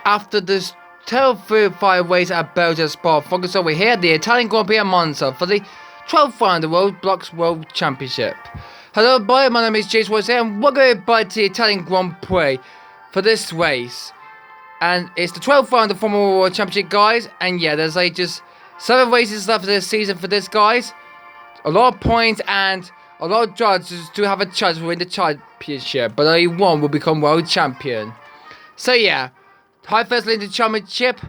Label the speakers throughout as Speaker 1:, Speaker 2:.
Speaker 1: after this tail through fire race at Belgium Sport. Focus over here, the Italian Grand Prix Monza for the 12th round of the Roblox World Championship. Hello everybody, my name is James Woods here, and welcome everybody to the Italian Grand Prix for this race. And it's the 12th round of the Formula World Championship, guys. And yeah, there's like just 7 races left this season for this, guys. A lot of points and a lot of judges to have a chance to win the championship, but only one will become world champion. So yeah, High first lead the championship.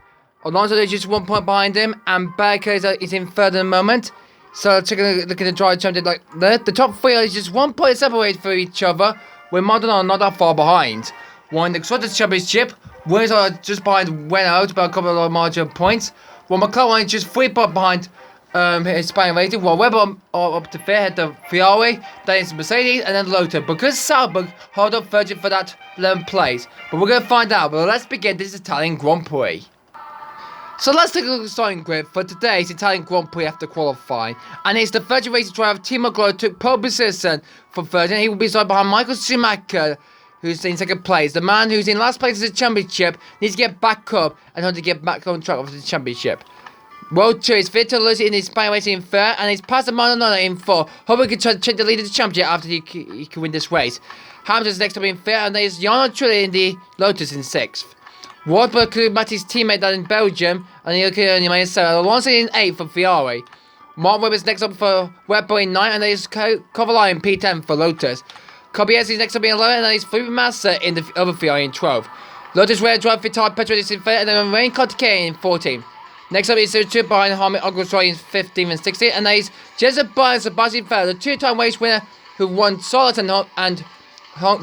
Speaker 1: Alonso is just 1 point behind him, and Baker is in third at the moment. So taking a look at the drive champion like that, the top 3 are just 1 point separated from each other, with Maldonado not that far behind. While in the Constructors' Championship, Williams are just behind Renault by a couple of margin points, while McLaren is just 3 points behind his Spanish rating, while Webber are up to 5th ahead of Ferrari, then it's Mercedes, and then Lotus, because Sauber hold up Virgin for that 11th place. But we're going to find out. But let's begin this Italian Grand Prix. So let's take a look at the starting grid for today's Italian Grand Prix after qualifying. And it's the Virgin Racing driver Timo Glow took pole position for Virgin. He will be started behind Michael Schumacher, who's in 2nd place. The man who's in last place in the championship needs to get back up and want to get back on track of the championship. World 2 is Victor Lucy in his Spanish racing in 3rd, and he's past the Maldonado in 4th. Hope we can try to change the lead of the championship after he can win this race. Hamilton's next up in 5th, and there's Jarno Trulli in the Lotus in 6th. Wardburg could match his teammate down in Belgium, and he'll only make 7th. Alonso in 8th for Ferrari. Mark Webber's next up for Webber in 9th, and there's Kovalainen in P10 for Lotus. Kobayashi is next up in 11th, and there's Felipe Massa in the other Ferrari in 12th. Lotus Red drive Vital Petrovic in 3rd, and then Rain Kontake in 14th. Next up is 2 behind Hamid Alguersuari in 15th and 16th, and there is Jezza Byron Sebastian Vettel, the 2-time race winner who won Solid and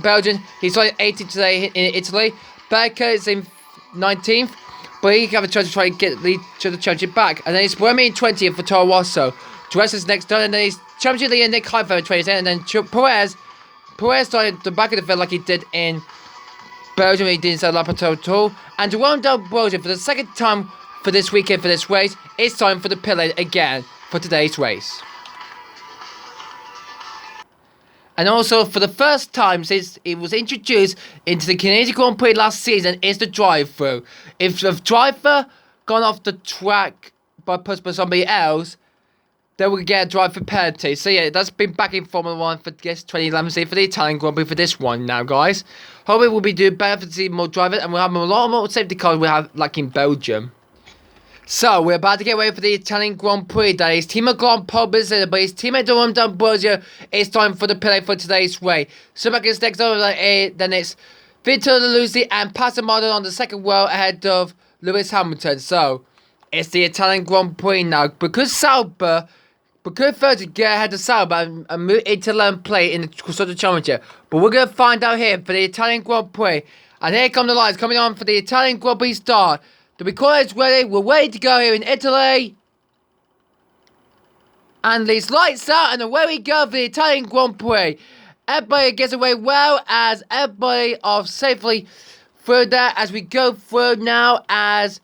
Speaker 1: Belgium. He started 18th today in Italy. Becker is in 19th, but he can have a chance to try and get the championship back. And then it's Buemi in 20th for Toro Rosso. Dress is next down, and then it's championship leader Nick Heidfeld in 28th, and then Perez started the back of the field like he did in Belgium. He didn't set a lap at all. And to round down Belgium for the 2nd time for this weekend for this race, it's time for the pit lane again for today's race. And also for the first time since it was introduced into the Canadian Grand Prix last season is the drive-through. If the driver gone off the track by somebody else, then we'll get a drive-through penalty. So yeah, that's been back in Formula 1 for 2011 season for the Italian Grand Prix for this one now, guys. Hopefully we'll be doing better for see more drivers, and we'll have a lot more safety cars we have like in Belgium. So, we're about to get ready for the Italian Grand Prix. That is Timo Glow pole position, but his teammate Jerome D'Ambrosio. It's time for the pit for today's race. Schumacher's next over then it's Victor Lucy and Pastor Maldonado on the 2nd row ahead of Lewis Hamilton. So, it's the Italian Grand Prix now. Because Virgin get ahead of Sauber and move into 11th place in the Constructors' Championship. But we're going to find out here for the Italian Grand Prix. And here come the lights coming on for the Italian Grand Prix start. The recorder is ready. We're ready to go here in Italy. And these lights out, and away we go for the Italian Grand Prix. Everybody gets away well as everybody are safely through there as we go through now as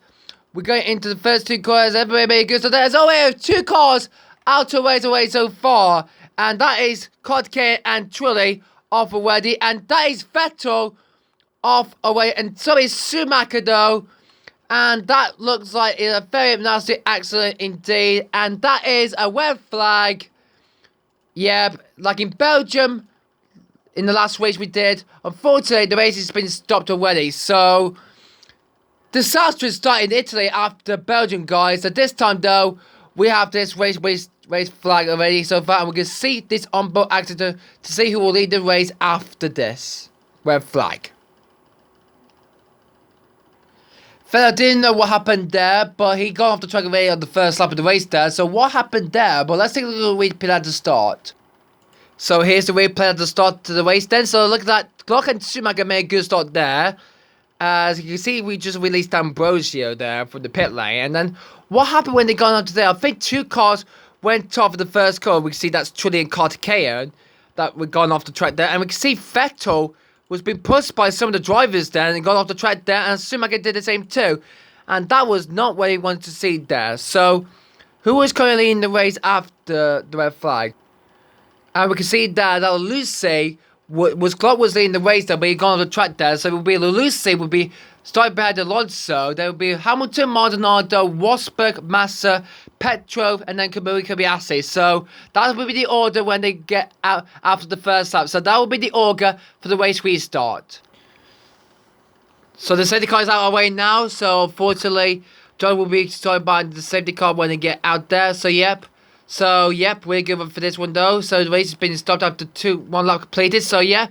Speaker 1: we're going into the first 2 cars. Everybody goes. So there's only 2 cars out of ways away so far. And that is Kontake and Trulli off already. And that is Vettel off away. And so is Schumacher though. And that looks like a very nasty accident indeed. And that is a red flag. Yeah, like in Belgium, in the last race we did. Unfortunately, the race has been stopped already. So, disaster is starting in Italy after Belgium, guys. So this time, though, we have this race flag already so far. And we can see this on-board accident to see who will lead the race after this red flag. Vettel didn't know what happened there, but he got off the track already on the first lap of the race there. So what happened there? But let's take a look at the replay at the start. So here's the replay at the start to the race then. So look at that. Glock and Schumacher made a good start there. As you can see, we just released Ambrosio there from the pit lane. And then what happened when they got onto there? I think 2 cars went off in the first car. We can see that's Trulli and Kontake that were gone off the track there. And we can see Vettel was being pushed by some of the drivers there and got off the track there, and Schumacher did the same too. And that was not what he wanted to see there. So, who was currently in the race after the red flag? And we can see there that Lucy Clark was leading the race though, but he gone on the track there. So it would be Lucy would be starting behind Alonso. There would be Hamilton, Maldonado, Rosberg, Massa, Petrov, and then Kamui Kobayashi. So that would be the order when they get out after the first lap. So that will be the order for the race restart. So the safety car is out of our way now. So unfortunately, John will be starting behind the safety car when they get out there. So yep, we're good for this one though. So the race has been stopped after 1 lap completed. So yeah.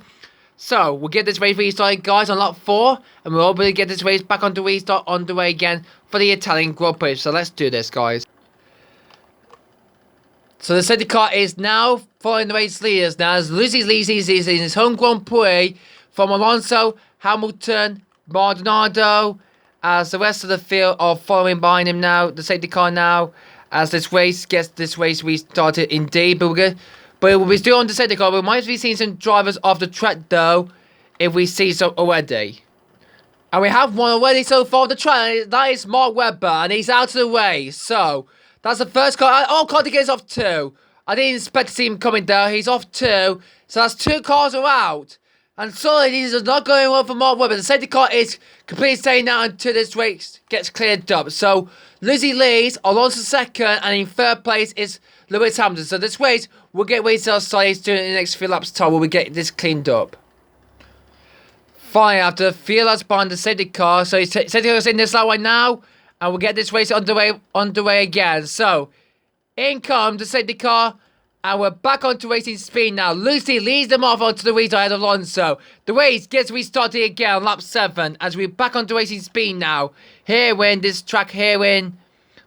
Speaker 1: So we'll get this race restarted, guys, on lap 4, and we'll hopefully get this race back on the restart on the way again for the Italian Grand Prix. So let's do this, guys. So the safety car is now following the race leaders now, as Lucy is in his home Grand Prix from Alonso, Hamilton, Maldonado, as the rest of the field are following behind him now, the safety car now, as this race restarted indeed. But we'll be still on the safety car. We might be seeing some drivers off the track though, if we see some already. And we have one already so far on the track. That is Mark Webber, and he's out of the way. So that's the first car. Oh, Carter gets off 2. I didn't expect to see him coming there. He's off 2. So that's 2 cars are out. And sorry, these are not going well for Mark Webber. The safety car is completely staying out until this race gets cleared up. So Lizzie leads, Alonso second, and in third place is Lewis Hamilton. So this race will get restart started during the next few laps time where we get this cleaned up. Fine, after a few laps behind the safety car. So safety car is in this lap right now, and we'll get this race underway again. So in comes the safety car, and we're back onto racing speed now. Lucy leads them off onto the restart ahead of Alonso. The race gets restarted again on lap 7 as we're back onto racing speed now. Here we're in this track, here we're in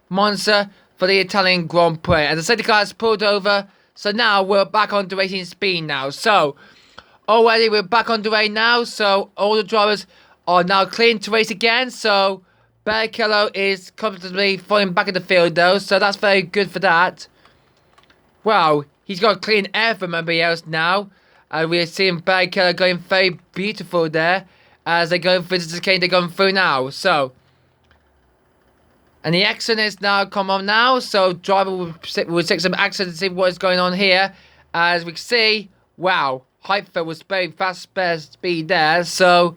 Speaker 1: Monza for the Italian Grand Prix. And the safety car has pulled over. So now we're back onto racing speed now. So already we're back on the way now. So all the drivers are now clean to race again. So Barrichello is comfortably falling back in the field though. So that's very good for that. Wow, he's got clean air from everybody else now. And we're seeing Barrichello going very beautiful there. As they go through the chicane they're going through now. So and the accident is now come on now. So driver will take some action to see what is going on here. As we can see, wow, Heifel was very fast speed there. So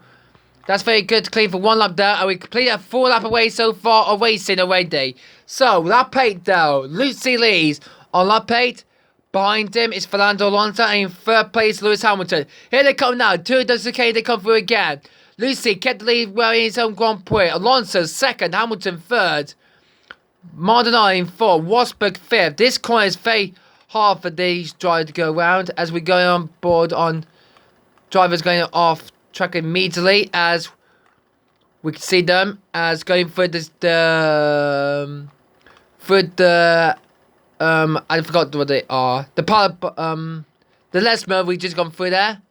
Speaker 1: that's very good to clean for 1 lap there. And we completed a 4 lap away so far of racing already. So lap 8 though, Lucy leads on lap 8. Behind him is Fernando Alonso, and in third place Lewis Hamilton. Here they come now, 2 of the chicane they come through again. Lucy kept the lead well in his own Grand Prix. Alonso second, Hamilton third. Maldonado in 4th, Rosberg 5th. This corner is very hard for these drivers to go around as we go on board on drivers going off track immediately as we can see them as going through I forgot what they are. The less mode we just gone through there.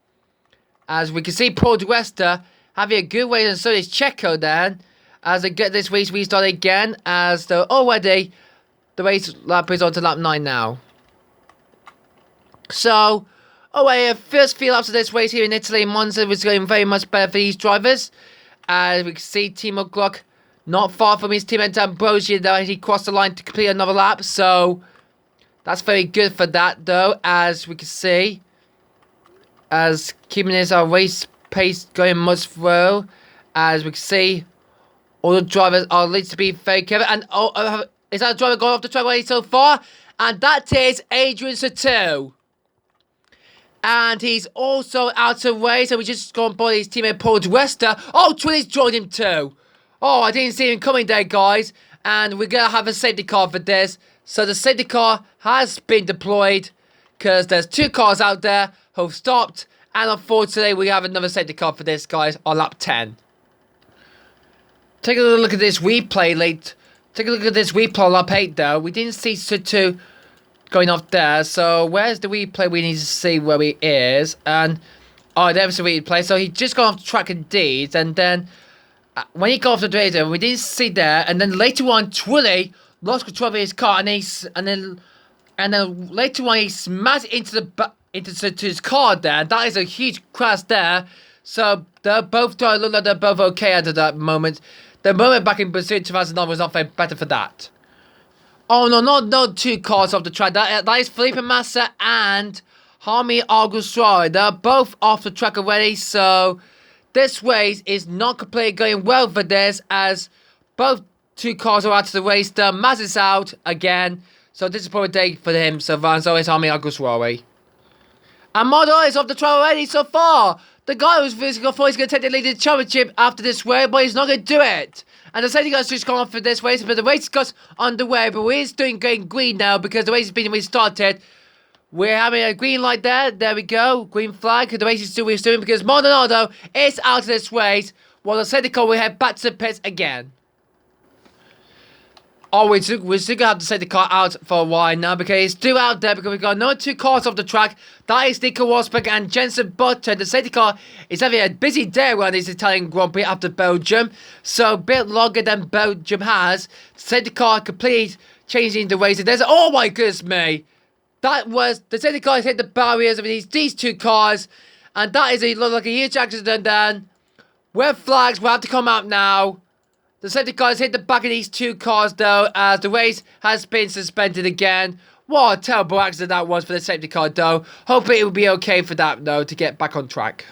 Speaker 1: As we can see Paul Di Resta having a good way, and so is Checo then. As they get this race restarted again, as already the race lap is on to lap 9 now. So, first few laps of this race here in Italy, Monza was going very much better for these drivers. As we can see Timo Glock not far from his teammate Ambrosia though, he crossed the line to complete another lap. So, that's very good for that though, as we can see. As keeping his race pace going much slow, as we can see. All the drivers are lead to be very careful. And is that a driver going off the track already so far? And that is Adrian Satou. And he's also out of race. So we just gone by his teammate Paul Di Resta. Oh, Twilly's joined him too. Oh, I didn't see him coming there, guys. And we're going to have a safety car for this. So the safety car has been deployed. Because there's 2 cars out there who've stopped. And unfortunately, we have another safety car for this, guys, on lap 10. Take a look at this replay Take a look at this replay on lap 8 though. We didn't see Satou going off there. So where's the replay? We need to see where he is. And there's the replay. So he just got off the track indeed. And then when he got off the radar, we didn't see there. And then later on, Twilly lost control of his car, and then later on he smashed into Satou's car there. That is a huge crash there. So they're both look like they're both okay at that moment. The moment back in Brazil 2009 was not very better for that. Oh no, not 2 cars off the track. That is Felipe Massa and Harmy Augustroy. They're both off the track already, so this race is not completely going well for this, as both two cars are out of the race. The Maz is out again, so this is probably a day for him so far, so it's Harmy Augustroy. And Model is off the track already so far. The guy who's physically thought he's going to take the lead in the championship after this race, but he's not going to do it. And the safety car's just gone off for this race, but the race got underway. But we're doing going green now because the race has been restarted. We're having a green light there. There we go. Green flag. The race is still restarting because Maldonado is out of this race, while the safety car will head back to the pits again. Oh, we're still going to have to take the car out for a while now because it's still out there because we've got another two cars off the track. That is Nico Rosberg and Jensen Button. The safety car is having a busy day around this Italian Grand Prix after Belgium. So a bit longer than Belgium has. The safety car completely changing the race. There's, oh my goodness me. That was, the safety car hit the barriers of these two cars. And that is look like a huge accident then. Red flags will have to come out now. The safety car has hit the back of these two cars though, as the race has been suspended again. What a terrible accident that was for the safety car though. Hopefully it will be okay for that though, to get back on track.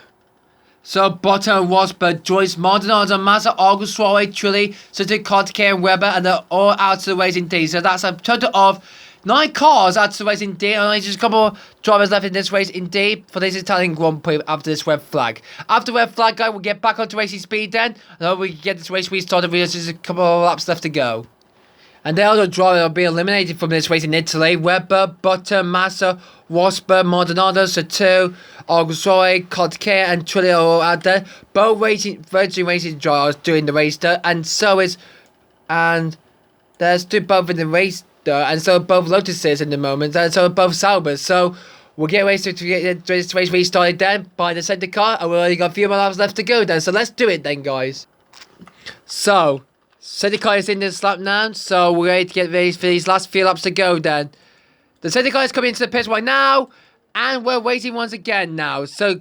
Speaker 1: So Botto, Rosberg, Joyce, Maldonado, Massa, August, Suarez, Trulli, Suzuki, Cartier and Webber, and they're all out of the race indeed. So that's a total of 9 cars out of the race indeed, and only just a couple of drivers left in this race indeed for this Italian Grand Prix after this red flag. After the red flag, guys, we'll get back onto racing speed then, and we can get this race restarted with just a couple of laps left to go. And the other drivers will be eliminated from this race in Italy. Webber, Butter, Massa, Rosberg, Maldonado, Sato, Augustroy, Cartier and Trulli are all out there. Both Virgin Racing drivers doing the race there, and so is, and there's two both in the race. And so both Lotuses in the moment, and so both Saubers. So we'll get ready to get this race restarted then by the centre car, and we've only got a few more laps left to go then. So let's do it then, guys. So centre car is in this lap now, so we're ready to get ready for these last few laps to go then. The centre car is coming into the pits right now, and we're waiting once again now. So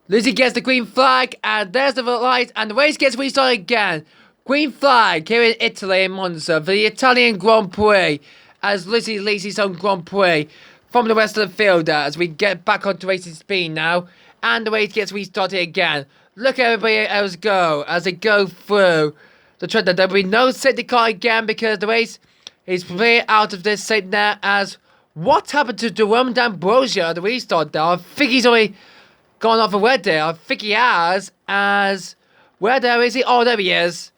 Speaker 1: Lucy gets the green flag, and there's the light, and the race gets restarted again. Green flag here in Italy in Monza for the Italian Grand Prix, as Lucy leads his own Grand Prix from the rest of the field as we get back onto racing speed now, and the race gets restarted again. Look at everybody else go as they go through the track. There will be no safety car again because the race is completely out of this safety net. As what happened to Jerome D'Ambrosio at the restart there? I think he's already gone off already. I think he has. As where there is he? Oh, there he is.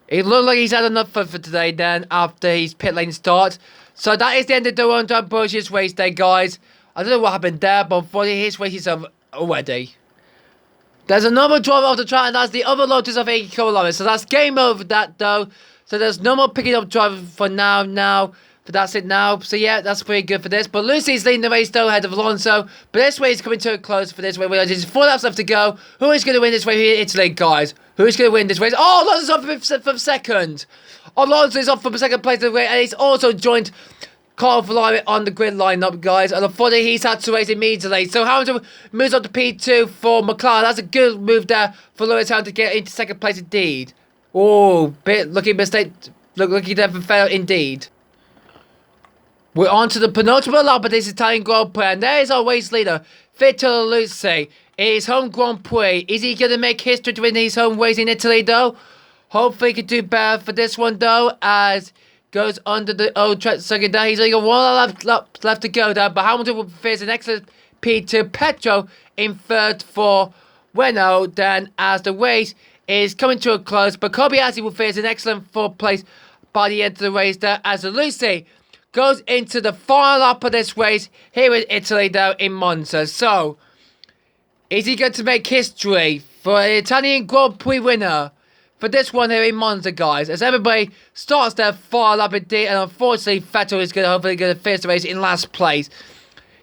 Speaker 1: It looks like he's had enough fun for today then, after his pit lane start. So that is the end of the Jerome D'Ambrosio's race day, guys. I don't know what happened there, but unfortunately his race is over already. There's another driver off the track, and that's the other Lotus of 80 kilometers. So that's game over that though. So there's no more picking up driver for now. But that's it now. So yeah, that's pretty good for this. But Lucy's leading the race though ahead of Alonso. But this race is coming to a close for this race. There's 4 laps left to go. Who is going to win this race here in Italy, guys? Who is going to win this race? Oh, Alonso's off from second. Alonso is off from second place of the race. And he's also joined Carl Ferrari on the grid lineup, guys. And unfortunately, he's had to race immediately. So Hamilton moves on to P2 for McLaren. That's a good move there for Lewis Hamilton to get into second place indeed. Oh, bit looking mistake. Looking there for fail indeed. We're on to the penultimate lap of this Italian Grand Prix, and there is our race leader, Vittorio Lucy, in his home Grand Prix. Is he going to make history to win his home race in Italy, though? Hopefully he can do better for this one, though, as goes under the old track circuit there. He's only got 1 lap left to go there, but Hamilton will face an excellent P2. Petro in third for Renault, then, as the race is coming to a close, but Kobayashi will face an excellent 4th place by the end of the race there, as Lucy goes into the final lap of this race here in Italy, though, in Monza. So, is he going to make history for an Italian Grand Prix winner for this one here in Monza, guys? As everybody starts their final lap indeed, and unfortunately, Vettel is hopefully going to finish the race in last place.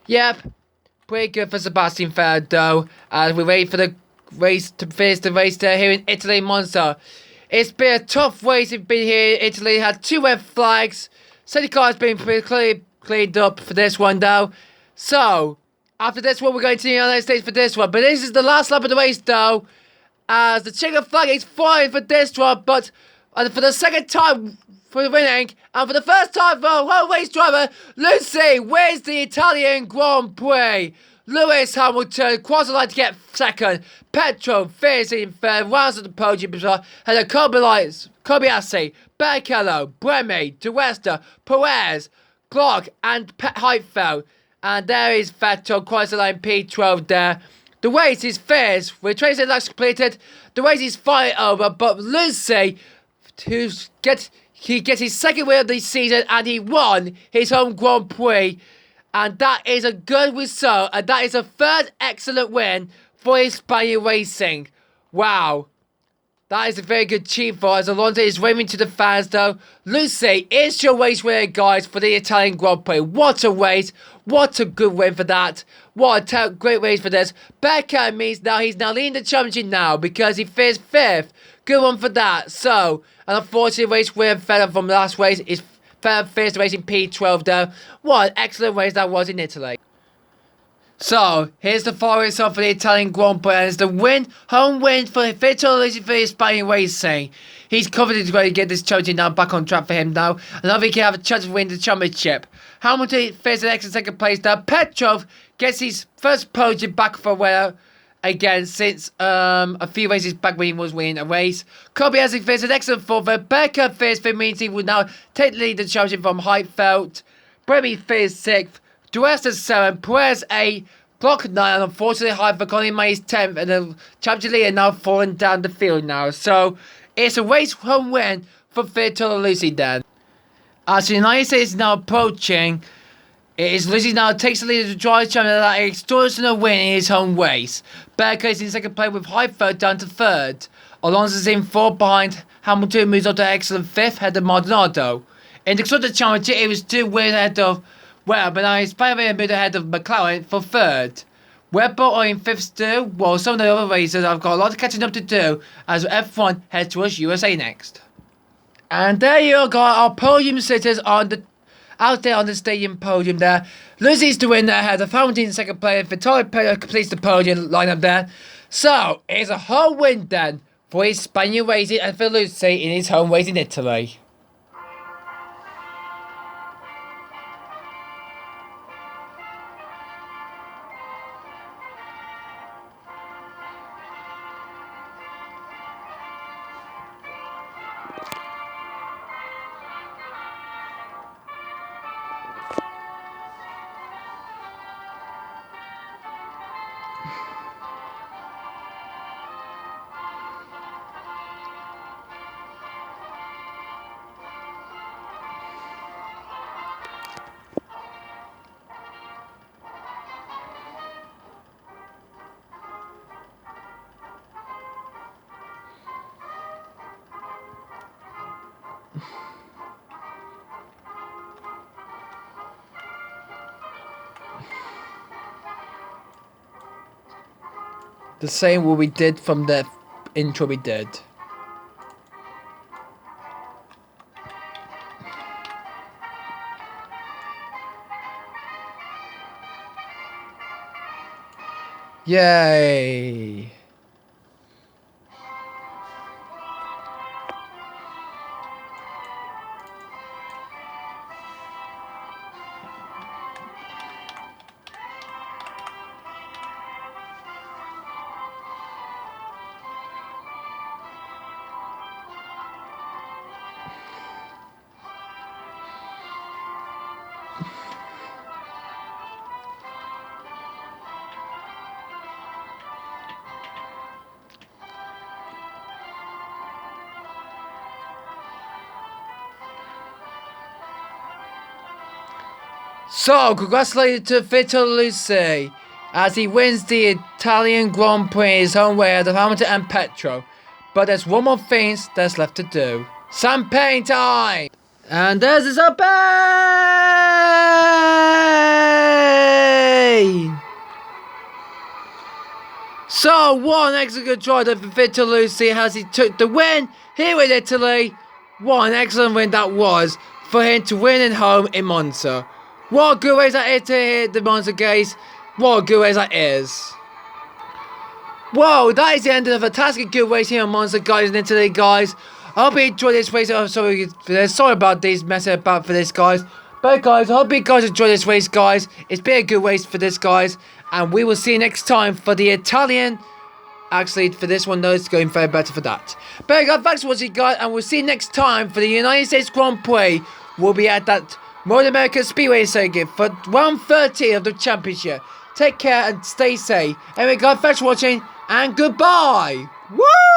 Speaker 1: Yep, pretty good for Sebastian Vettel, though, as we wait for the race to finish the race there here in Italy, Monza. It's been a tough race. It's been here in Italy. Had 2 red flags. Safety car has been pretty cleaned up for this one, though. So, after this one, we're going to the United States for this one. But this is the last lap of the race, though, as the checkered flag is flying for this one. But for the second time for the winning, and for the first time for a world race driver, Lucy wins the Italian Grand Prix. Lewis Hamilton crosses the line to get second. Petro finishes in third, rounds at the podium as well. And the Kobayashi, Barrichello, Bremi, DeWester, Perez, Clark, and Heidfeld. And there is Vettel crosses the line P12 there. The race is fierce, with 26 laps completed. The race is finally over, but Lucy, he gets his second win of the season, and he won his home Grand Prix. And that is a good result, and that is a third excellent win for Hispania Racing. Wow. That is a very good achievement for us. Alonso is waving to the fans though. Lucy is your race winner, guys, for the Italian Grand Prix. What a race. What a good win for that. What a great race for this. Becca means now he's now leading the championship now because he finished fifth. Good one for that. So, and unfortunately, race winner fell from the last race is finished racing P12 though. What an excellent race that was in Italy. So, here's the final result for the Italian Grand Prix, and it's the home win for Vittorio for Hispania Racing. He's confident he's going to get this championship now back on track for him now, and I think he have a chance of winning the championship. Hamilton finishes in excellent second place now. Petrov gets his first podium back for a winner again since a few races back when he was winning a race. Kobayashi finishes an excellent fourth. Becker finished fifth, means he will now take the lead the championship from Heidfeld. Bremi finished sixth. Duesta 7, Perez 8, Block 9, and unfortunately Heidfeld only made his 10th, and the championship leader now falling down the field now. So, it's a race home win for Vittorio Lucy then. As the United States is now approaching, it is Lucy now takes the lead of the Drive Champion that extraordinary win in his home race. Becker is in second place with Heidfeld down to third. Alonso is in fourth behind Hamilton, moves on to excellent fifth, head of Maldonado. In the Constructors' Championship, it was 2 wins ahead of but now he's finally moved ahead of McLaren for third. Webber are in fifth still, while some of the other racers have got a lot of catching up to do as F1 heads towards USA next. And there you go, our podium sitters out there on the stadium podium there. Lucy's the winner ahead of Hamilton in second place. Vittorio Perez completes the podium lineup there. So, it's a whole win then for his Spaniard Racing and for Lucy in his home race in Italy. The same what we did from the intro we did. Yay! So, congratulations to Vittorio Lucy as he wins the Italian Grand Prix his own way out of Hamilton and Petro. But there's one more thing that's left to do. Champagne time! And there's the champagne! So, what an excellent good try for Vittorio Lucy as he took the win here in Italy. What an excellent win that was for him to win at home in Monza. What a good race that is to hit the Monza guys. What a good race that is. Whoa, that is the end of a fantastic good race here on Monza guys in Italy guys. I hope you enjoyed this race. I'm sorry for this. Sorry about these messing about for this, guys. But guys, I hope you guys enjoyed this race, guys. It's been a good race for this, guys. And we will see you next time for the Italian. Actually, for this one, though, it's going very better for that. But guys, thanks for watching, guys. And we'll see you next time for the United States Grand Prix. We'll be at that North American Speedway Circuit for round 30 of the championship. Take care and stay safe. Anyway, guys, thanks for watching. And goodbye. Woo!